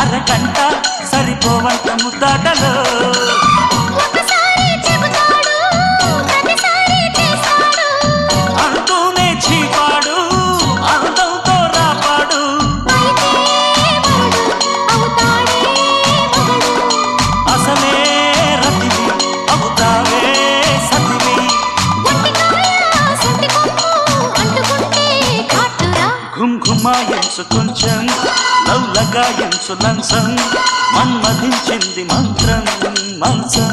అరగంట సరిపోవంత ముద్దాటలో అంటూనే చీపాడు అందంతో రాపాడు అసలే రతివి అవుతావే సతివి ఘుంఘుమాయించు కొంచెం లవ్లగాయించు లంచం మన్మధించింది మంత్రం మంచం